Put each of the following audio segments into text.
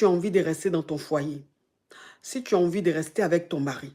tu as envie de rester dans ton foyer, si tu as envie de rester avec ton mari,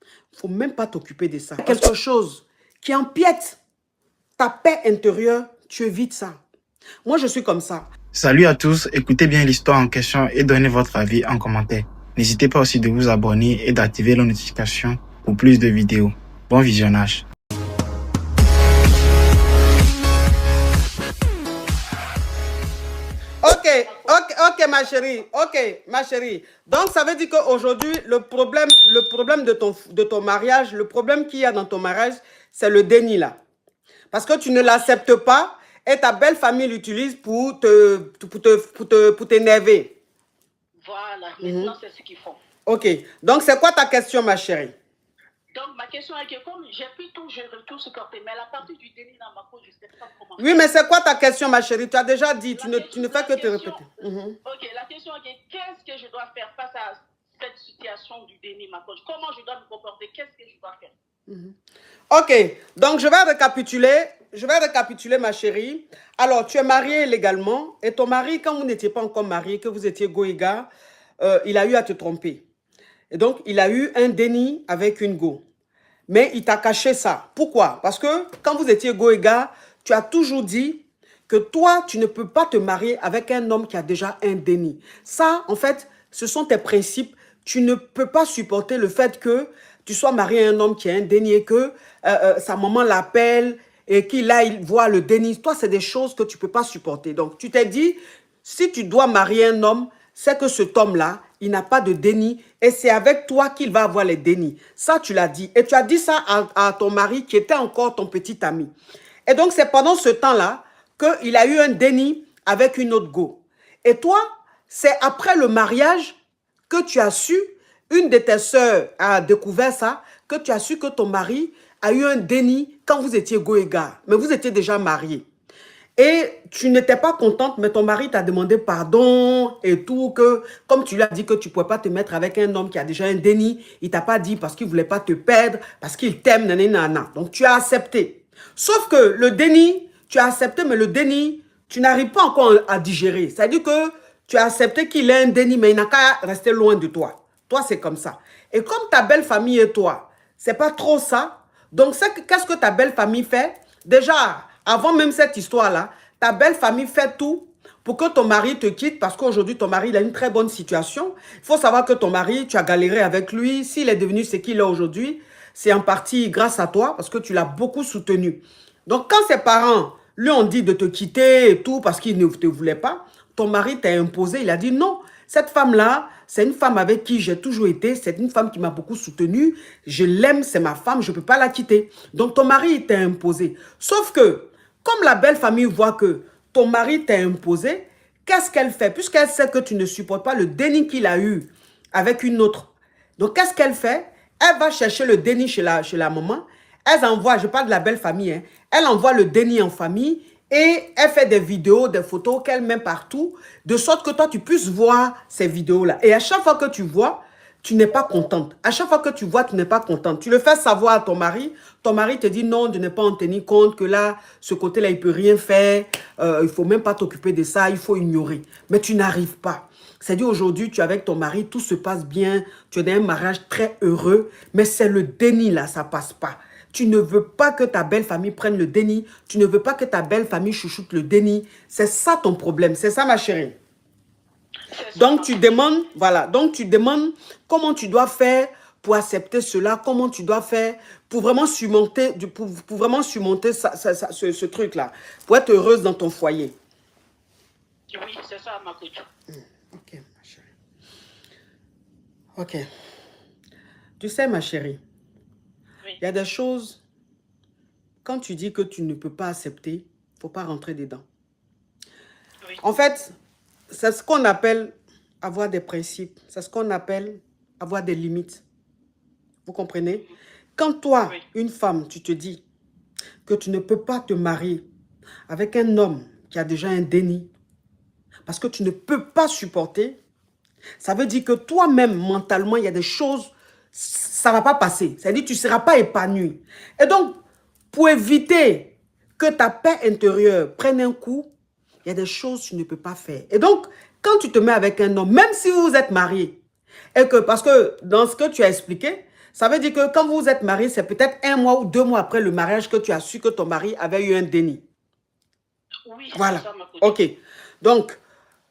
il ne faut même pas t'occuper de ça. Quelque chose qui empiète ta paix intérieure, tu évites ça. Moi, je suis comme ça. Salut à tous, écoutez bien l'histoire en question et donnez votre avis en commentaire. N'hésitez pas aussi de vous abonner et d'activer la notification pour plus de vidéos. Bon visionnage. Ok, ma chérie. Donc, ça veut dire qu'aujourd'hui, le problème de ton mariage, le problème qu'il y a dans ton mariage, c'est le déni là. Parce que tu ne l'acceptes pas et ta belle famille l'utilise pour t'énerver. Voilà, maintenant c'est ce qu'ils font. Ok, donc c'est quoi ta question, ma chérie? Donc ma question est que comme j'ai pu tout, je retourne supporter, mais à la partie du déni dans ma peau, je ne sais pas comment. Oui, mais c'est quoi ta question, ma chérie? Tu as déjà dit, tu ne fais que te répéter. Ok, la question est que qu'est-ce que je dois faire face à cette situation du déni, ma coach? Comment je dois me comporter? Qu'est-ce que je dois faire? Ok, donc je vais récapituler, ma chérie. Alors, tu es mariée légalement et ton mari, quand vous n'étiez pas encore marié, que vous étiez goéga, il a eu à te tromper. Et donc, il a eu un déni avec une go. Mais il t'a caché ça. Pourquoi? Parce que quand vous étiez goéga, tu as toujours dit que toi, tu ne peux pas te marier avec un homme qui a déjà un déni. Ça, en fait, ce sont tes principes. Tu ne peux pas supporter le fait que tu sois marié à un homme qui a un déni et que sa maman l'appelle et qu'il voit le déni. Toi, c'est des choses que tu ne peux pas supporter. Donc, tu t'es dit, si tu dois marier un homme, c'est que cet homme-là, il n'a pas de déni et c'est avec toi qu'il va avoir les dénis. Ça, tu l'as dit. Et tu as dit ça à ton mari qui était encore ton petit ami. Et donc, c'est pendant ce temps-là qu'il a eu un déni avec une autre go. Et toi, c'est après le mariage que tu as su, une de tes sœurs a découvert ça, que tu as su que ton mari a eu un déni quand vous étiez goéga. Mais vous étiez déjà mariés. Et tu n'étais pas contente, mais ton mari t'a demandé pardon et tout, que comme tu lui as dit que tu ne pouvais pas te mettre avec un homme qui a déjà un déni, il ne t'a pas dit parce qu'il ne voulait pas te perdre, parce qu'il t'aime, nanana. Donc tu as accepté. Sauf que le déni, tu as accepté, mais le déni, tu n'arrives pas encore à digérer. C'est-à-dire que tu as accepté qu'il ait un déni, mais il n'a qu'à rester loin de toi. Toi, c'est comme ça. Et comme ta belle famille et toi, c'est pas trop ça. Donc, qu'est-ce que ta belle famille fait? Déjà, avant même cette histoire-là, ta belle famille fait tout pour que ton mari te quitte parce qu'aujourd'hui, ton mari il a une très bonne situation. Il faut savoir que ton mari, tu as galéré avec lui. S'il est devenu ce qu'il est aujourd'hui, c'est en partie grâce à toi parce que tu l'as beaucoup soutenu. Donc, quand ses parents lui ont dit de te quitter et tout parce qu'il ne te voulait pas, ton mari t'a imposé. Il a dit non, cette femme-là, c'est une femme avec qui j'ai toujours été. C'est une femme qui m'a beaucoup soutenue. Je l'aime, c'est ma femme, je ne peux pas la quitter. Donc, ton mari, il t'a imposé. Sauf que, comme la belle famille voit que ton mari t'a imposé, qu'est-ce qu'elle fait? Puisqu'elle sait que tu ne supportes pas le déni qu'il a eu avec une autre. Donc, qu'est-ce qu'elle fait? Elle va chercher le déni chez la maman. Elle envoie, je parle de la belle famille, hein, elle envoie le déni en famille et elle fait des vidéos, des photos qu'elle met partout, de sorte que toi, tu puisses voir ces vidéos-là. Et à chaque fois que tu vois, tu n'es pas contente. À chaque fois que tu vois, tu n'es pas contente. Tu le fais savoir à ton mari te dit non, de ne pas en tenir compte, que là, ce côté-là, il ne peut rien faire, il ne faut même pas t'occuper de ça, il faut ignorer. Mais tu n'arrives pas. C'est-à-dire aujourd'hui, tu es avec ton mari, tout se passe bien, tu es dans un mariage très heureux, mais c'est le déni là, ça ne passe pas. Tu ne veux pas que ta belle famille prenne le déni, tu ne veux pas que ta belle famille chouchoute le déni. C'est ça ton problème, c'est ça ma chérie. Donc, tu demandes, voilà, donc tu demandes comment tu dois faire pour accepter cela, comment tu dois faire pour vraiment surmonter, ce truc-là, pour être heureuse dans ton foyer. Oui, c'est ça, ma coach. Ok, ma chérie. Ok. Tu sais, ma chérie, il y a des choses, quand tu dis que tu ne peux pas accepter, il ne faut pas rentrer dedans. Oui. En fait, c'est ce qu'on appelle avoir des principes. C'est ce qu'on appelle avoir des limites. Vous comprenez? Quand toi, une femme, tu te dis que tu ne peux pas te marier avec un homme qui a déjà un déni, parce que tu ne peux pas supporter, ça veut dire que toi-même, mentalement, il y a des choses, ça ne va pas passer. C'est-à-dire que tu ne seras pas épanoui. Et donc, pour éviter que ta paix intérieure prenne un coup, il y a des choses que tu ne peux pas faire. Et donc, Quand tu te mets avec un homme, même si vous êtes marié, et que, parce que dans ce que tu as expliqué, ça veut dire que quand vous êtes marié, c'est peut-être 1 mois ou 2 mois après le mariage que tu as su que ton mari avait eu un déni. Oui, Voilà. ça, ma coach. OK. Donc,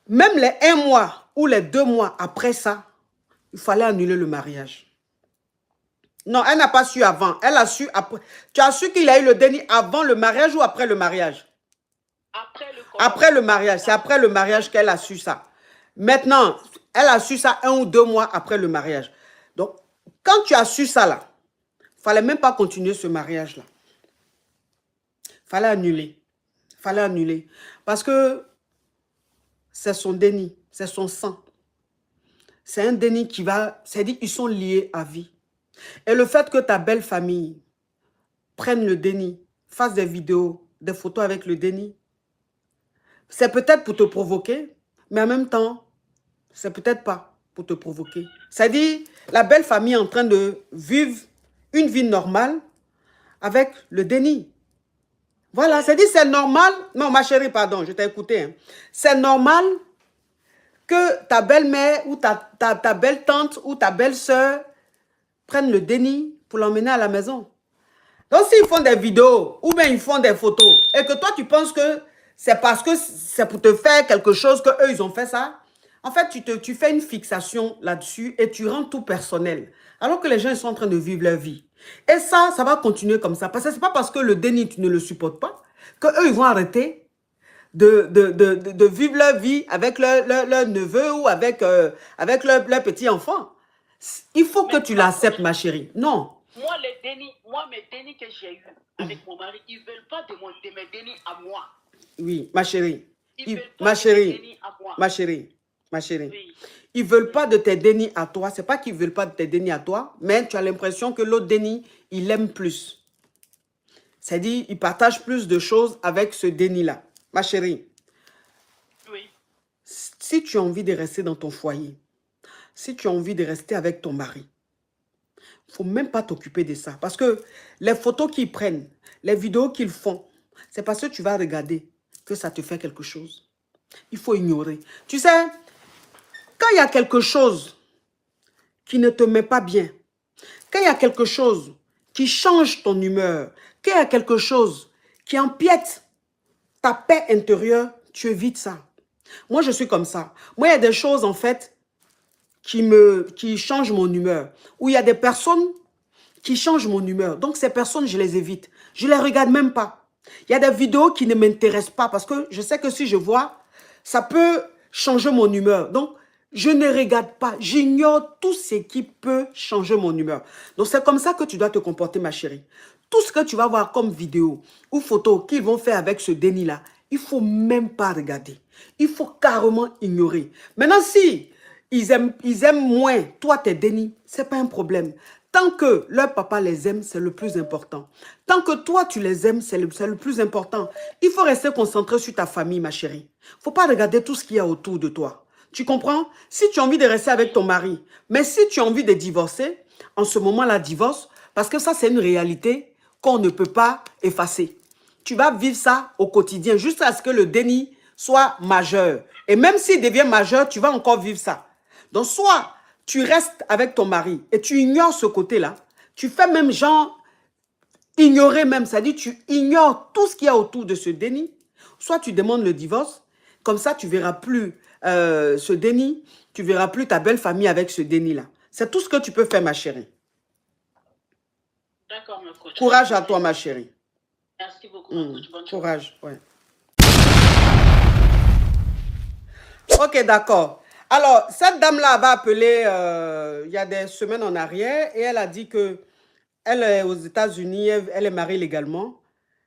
même les 1 mois ou les 2 mois après ça, il fallait annuler le mariage. Non, elle n'a pas su avant. Elle a su après. Tu as su qu'il a eu le déni avant le mariage ou après le mariage? Après le mariage. C'est après le mariage qu'elle a su ça. Maintenant, elle a su ça 1 ou 2 mois après le mariage. Donc, quand tu as su ça là, il ne fallait même pas continuer ce mariage là. Il fallait annuler. Il fallait annuler. Parce que c'est son déni, c'est son sang. C'est un déni qui va... C'est-à-dire qu'ils sont liés à vie. Et le fait que ta belle famille prenne le déni, fasse des vidéos, des photos avec le déni, c'est peut-être pour te provoquer, mais en même temps, c'est peut-être pas pour te provoquer. C'est-à-dire, la belle famille est en train de vivre une vie normale avec le déni. Voilà, c'est-à-dire, c'est normal. Non, ma chérie, pardon, je t'ai écouté. Hein. C'est normal que ta belle-mère ou ta belle-tante ou ta belle-sœur prennent le déni pour l'emmener à la maison. Donc, s'ils font des vidéos ou bien ils font des photos et que toi, tu penses que c'est parce que c'est pour te faire quelque chose qu'eux, ils ont fait ça, en fait, tu fais une fixation là-dessus et tu rends tout personnel. Alors que les gens, ils sont en train de vivre leur vie. Et ça va continuer comme ça. Parce que ce n'est pas parce que le déni, tu ne le supportes pas, qu'eux, ils vont arrêter de vivre leur vie avec leur neveu ou avec leur petit enfant. Il faut que tu l'acceptes, ma chérie. Non. Moi, mes dénis que j'ai eus avec mon mari, ils ne veulent pas de mes dénis à moi. Oui, ma chérie. Ma chérie. Oui. Ils ne veulent pas de tes dénis à toi. Ce n'est pas qu'ils ne veulent pas de tes dénis à toi, mais tu as l'impression que l'autre déni, il l'aime plus. C'est-à-dire, il partage plus de choses avec ce déni-là. Ma chérie. Oui. Si tu as envie de rester dans ton foyer, si tu as envie de rester avec ton mari, il ne faut même pas t'occuper de ça. Parce que les photos qu'ils prennent, les vidéos qu'ils font, c'est parce que tu vas regarder que ça te fait quelque chose. Il faut ignorer. Tu sais, quand il y a quelque chose qui ne te met pas bien, quand il y a quelque chose qui change ton humeur, quand il y a quelque chose qui empiète ta paix intérieure, tu évites ça. Moi, je suis comme ça. Moi, il y a des choses, en fait, qui changent mon humeur. Ou il y a des personnes qui changent mon humeur. Donc, ces personnes, je les évite. Je ne les regarde même pas. Il y a des vidéos qui ne m'intéressent pas parce que je sais que si je vois, ça peut changer mon humeur. Donc, je ne regarde pas. J'ignore tout ce qui peut changer mon humeur. Donc, c'est comme ça que tu dois te comporter, ma chérie. Tout ce que tu vas voir comme vidéo ou photo qu'ils vont faire avec ce déni-là, il ne faut même pas regarder. Il faut carrément ignorer. Maintenant, si ils aiment moins, toi, tes dénis, ce n'est pas un problème. Tant que leur papa les aime, c'est le plus important. Tant que toi, tu les aimes, c'est le plus important. Il faut rester concentré sur ta famille, ma chérie. Il ne faut pas regarder tout ce qu'il y a autour de toi. Tu comprends? Si tu as envie de rester avec ton mari, mais si tu as envie de divorcer, en ce moment-là, divorce, parce que ça, c'est une réalité qu'on ne peut pas effacer. Tu vas vivre ça au quotidien, jusqu'à ce que le déni soit majeur. Et même s'il devient majeur, tu vas encore vivre ça. Donc, soit tu restes avec ton mari et tu ignores ce côté-là. Tu fais même genre ignorer même, c'est-à-dire tu ignores tout ce qu'il y a autour de ce déni. Soit tu demandes le divorce, comme ça tu ne verras plus ce déni, tu ne verras plus ta belle famille avec ce déni-là. C'est tout ce que tu peux faire, ma chérie. D'accord, mon coach. Courage à toi, ma chérie. Merci beaucoup, mon coach. Bonne courage, ouais. Ok, d'accord. Alors, cette dame-là va appeler il y a des semaines en arrière et elle a dit que elle est aux États-Unis, elle est mariée légalement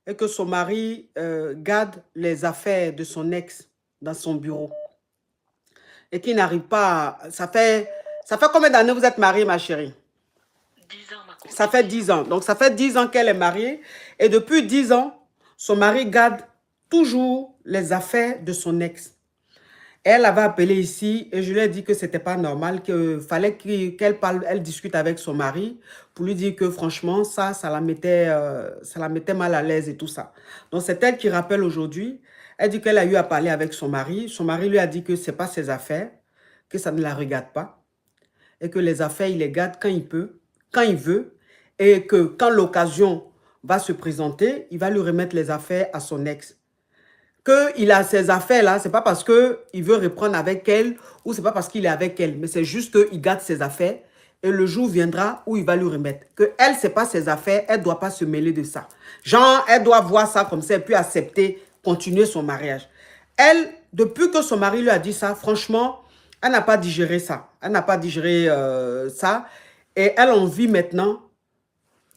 et que son mari garde les affaires de son ex dans son bureau. Et qu'il n'arrive pas à... Ça fait combien d'années vous êtes mariée, ma chérie? 10 ans, ma coach. Ça fait 10 ans. Donc, ça fait 10 ans qu'elle est mariée. Et depuis 10 ans, son mari garde toujours les affaires de son ex. Elle avait appelé ici et je lui ai dit que ce n'était pas normal, qu'il fallait qu'elle discute avec son mari pour lui dire que franchement, ça la mettait mal à l'aise et tout ça. Donc, c'est elle qui rappelle aujourd'hui. Elle dit qu'elle a eu à parler avec son mari. Son mari lui a dit que ce n'est pas ses affaires, que ça ne la regarde pas et que les affaires, il les garde quand il peut, quand il veut et que quand l'occasion va se présenter, il va lui remettre les affaires à son ex. Qu'il a ses affaires là, ce n'est pas parce qu'il veut reprendre avec elle ou ce n'est pas parce qu'il est avec elle, mais c'est juste qu'il garde ses affaires et le jour viendra où il va lui remettre. Que elle, ce n'est pas ses affaires, elle ne doit pas se mêler de ça. Genre, elle doit voir ça comme ça et puis accepter, continuer son mariage. Elle, depuis que son mari lui a dit ça, franchement, elle n'a pas digéré ça. Elle n'a pas digéré ça et elle a envie maintenant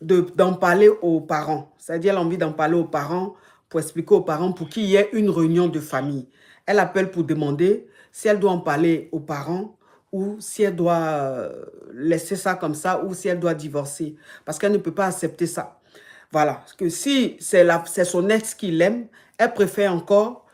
d'en parler aux parents. C'est-à-dire, elle a envie d'en parler aux parents pour expliquer aux parents pour qu'il y ait une réunion de famille. Elle appelle pour demander si elle doit en parler aux parents ou si elle doit laisser ça comme ça ou si elle doit divorcer. Parce qu'elle ne peut pas accepter ça. Voilà. Parce que si c'est son ex qui l'aime, elle préfère encore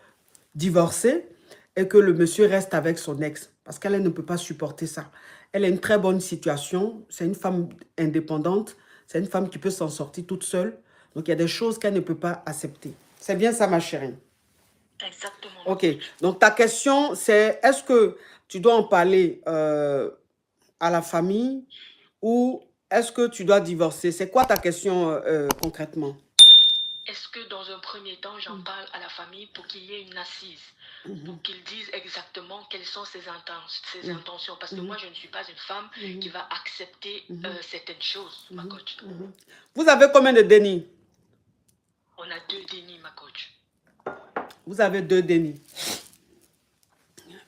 divorcer et que le monsieur reste avec son ex. Parce qu'elle ne peut pas supporter ça. Elle a une très bonne situation. C'est une femme indépendante. C'est une femme qui peut s'en sortir toute seule. Donc, il y a des choses qu'elle ne peut pas accepter. C'est bien ça, ma chérie? Exactement. Ok. Donc, ta question, c'est est-ce que tu dois en parler à la famille ou est-ce que tu dois divorcer? C'est quoi ta question concrètement? Est-ce que dans un premier temps, j'en parle à la famille pour qu'il y ait une assise, pour qu'ils disent exactement quelles sont ses intentions? Parce que moi, je ne suis pas une femme qui va accepter certaines choses, ma coach. Vous avez combien de dénis? On a 2 dénis, ma coach. Vous avez 2 dénis.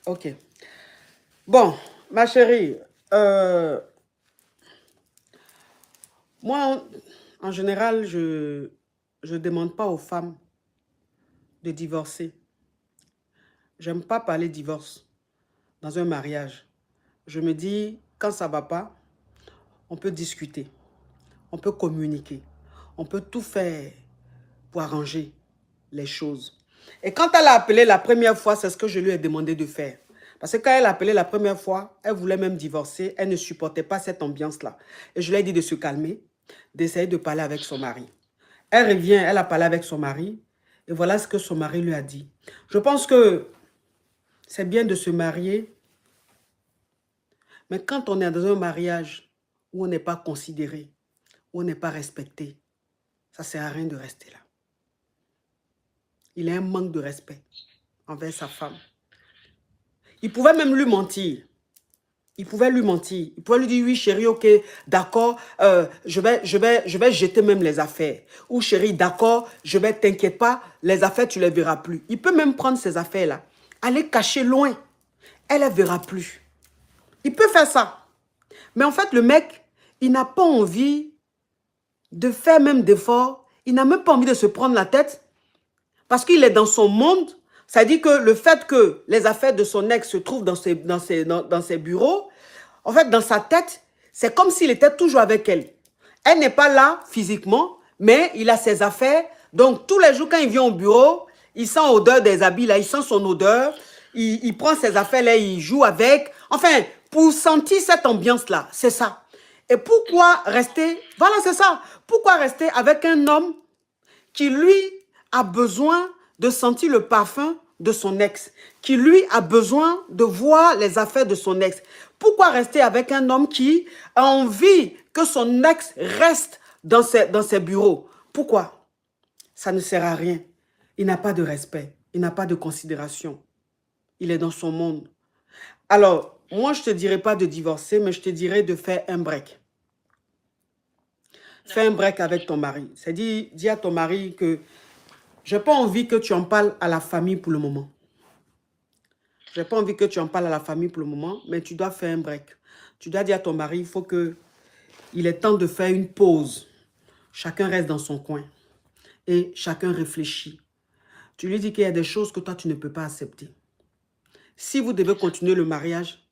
Ok. Bon, ma chérie, moi, en général, je ne demande pas aux femmes de divorcer. J'aime pas parler divorce dans un mariage. Je me dis, quand ça ne va pas, on peut discuter, on peut communiquer, on peut tout faire pour arranger les choses. Et quand elle a appelé la première fois, c'est ce que je lui ai demandé de faire. Parce que quand elle a appelé la première fois, elle voulait même divorcer, elle ne supportait pas cette ambiance-là. Et je lui ai dit de se calmer, d'essayer de parler avec son mari. Elle revient, elle a parlé avec son mari, et voilà ce que son mari lui a dit. Je pense que c'est bien de se marier, mais quand on est dans un mariage où on n'est pas considéré, où on n'est pas respecté, ça ne sert à rien de rester là. Il a un manque de respect envers sa femme. Il pouvait même lui mentir. Il pouvait lui mentir. Il pouvait lui dire, oui chérie, ok, d'accord, je vais jeter même les affaires. Ou chérie, d'accord, t'inquiète pas, les affaires, tu ne les verras plus. Il peut même prendre ces affaires-là, aller cacher loin. Elle ne les verra plus. Il peut faire ça. Mais en fait, le mec, il n'a pas envie de faire même d'efforts. Il n'a même pas envie de se prendre la tête parce qu'il est dans son monde. Ça dit que le fait que les affaires de son ex se trouvent dans ses bureaux, en fait, dans sa tête, c'est comme s'il était toujours avec elle. Elle n'est pas là physiquement, mais il a ses affaires. Donc, tous les jours, quand il vient au bureau, il sent l'odeur des habits, là, il sent son odeur. Il prend ses affaires, là, il joue avec. Enfin, pour sentir cette ambiance-là, c'est ça. Et pourquoi rester, voilà, c'est ça. Pourquoi rester avec un homme qui, lui, a besoin de sentir le parfum de son ex, qui lui a besoin de voir les affaires de son ex. Pourquoi rester avec un homme qui a envie que son ex reste dans ses bureaux? Pourquoi? Ça ne sert à rien. Il n'a pas de respect, il n'a pas de considération. Il est dans son monde. Alors, moi, je ne te dirais pas de divorcer, mais je te dirais de faire un break. Fais un break avec ton mari. C'est-à-dire, dis à ton mari que je n'ai pas envie que tu en parles à la famille pour le moment. Je n'ai pas envie que tu en parles à la famille pour le moment, mais tu dois faire un break. Tu dois dire à ton mari, il faut il est temps de faire une pause. Chacun reste dans son coin et chacun réfléchit. Tu lui dis qu'il y a des choses que toi, tu ne peux pas accepter. Si vous devez continuer le mariage,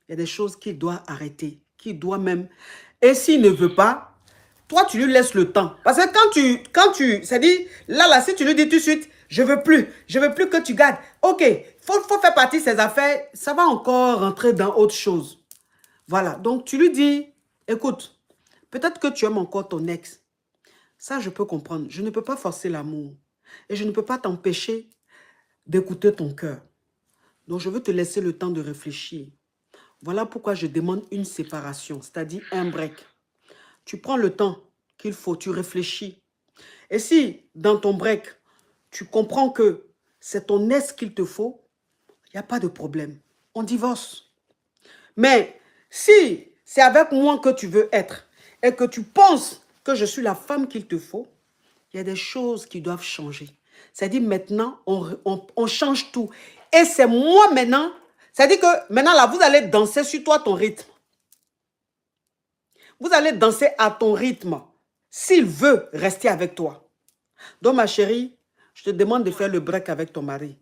il y a des choses qu'il doit arrêter, qu'il doit même... Et s'il ne veut pas, toi, tu lui laisses le temps. Parce que quand tu c'est-à-dire, là, si tu lui dis tout de suite, je veux plus que tu gardes. Ok, faut faire partie de ses affaires, ça va encore rentrer dans autre chose. Voilà, donc tu lui dis, écoute, peut-être que tu aimes encore ton ex. Ça, je peux comprendre. Je ne peux pas forcer l'amour. Et je ne peux pas t'empêcher d'écouter ton cœur. Donc, je veux te laisser le temps de réfléchir. Voilà pourquoi je demande une séparation, c'est-à-dire un break. Tu prends le temps qu'il faut, tu réfléchis. Et si, dans ton break, tu comprends que c'est ton ex qu'il te faut, il n'y a pas de problème. On divorce. Mais si c'est avec moi que tu veux être et que tu penses que je suis la femme qu'il te faut, il y a des choses qui doivent changer. C'est-à-dire maintenant, on change tout. Et c'est moi maintenant, c'est-à-dire que maintenant là, vous allez danser sur toi ton rythme. Vous allez danser à ton rythme s'il veut rester avec toi. Donc ma chérie, je te demande de faire le break avec ton mari.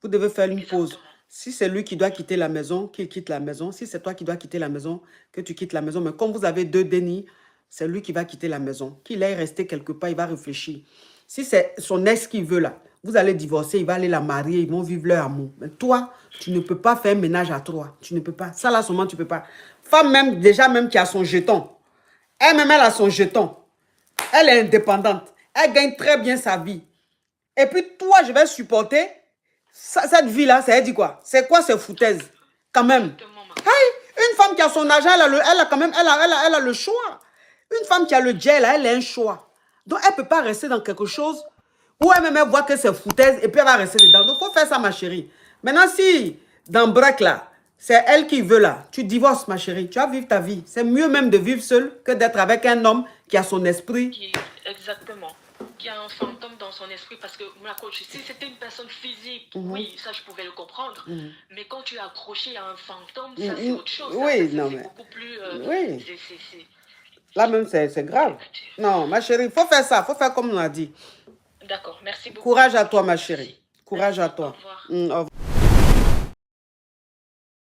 Vous devez faire une pause. Si c'est lui qui doit quitter la maison, qu'il quitte la maison. Si c'est toi qui dois quitter la maison, que tu quittes la maison. Mais comme vous avez deux dénis, c'est lui qui va quitter la maison. Qu'il aille rester quelque part, il va réfléchir. Si c'est son ex qui veut là, vous allez divorcer, il va aller la marier, ils vont vivre leur amour. Mais toi, tu ne peux pas faire ménage à trois. Tu ne peux pas. Ça là seulement, tu ne peux pas. Femme même, déjà même qui a son jeton. Elle-même, elle a son jeton. Elle est indépendante. Elle gagne très bien sa vie. Et puis toi, je vais supporter cette vie-là. Ça veut dire quoi? C'est quoi ces foutaises? Quand même. Hey, une femme qui a son argent, elle a quand même, elle a le choix. Une femme qui a le gel, elle a un choix. Donc, elle ne peut pas rester dans quelque chose où elle-même elle voit que c'est foutaise et puis elle va rester dedans. Donc, il faut faire ça, ma chérie. Maintenant, si dans le break là, c'est elle qui veut là, tu divorces, ma chérie. Tu vas vivre ta vie. C'est mieux même de vivre seule que d'être avec un homme qui a son esprit. Exactement. Qui a un fantôme dans son esprit. Parce que, ma coach, si c'était une personne physique, oui, ça, je pouvais le comprendre. Mais quand tu es accroché à un fantôme, ça, c'est autre chose. Oui, ça, non, c'est mais... beaucoup plus... oui. Là même, c'est grave. Non, ma chérie, il faut faire ça. Il faut faire comme on a dit. D'accord, merci beaucoup. Courage à toi, ma chérie. Courage à toi. Au revoir. Au revoir.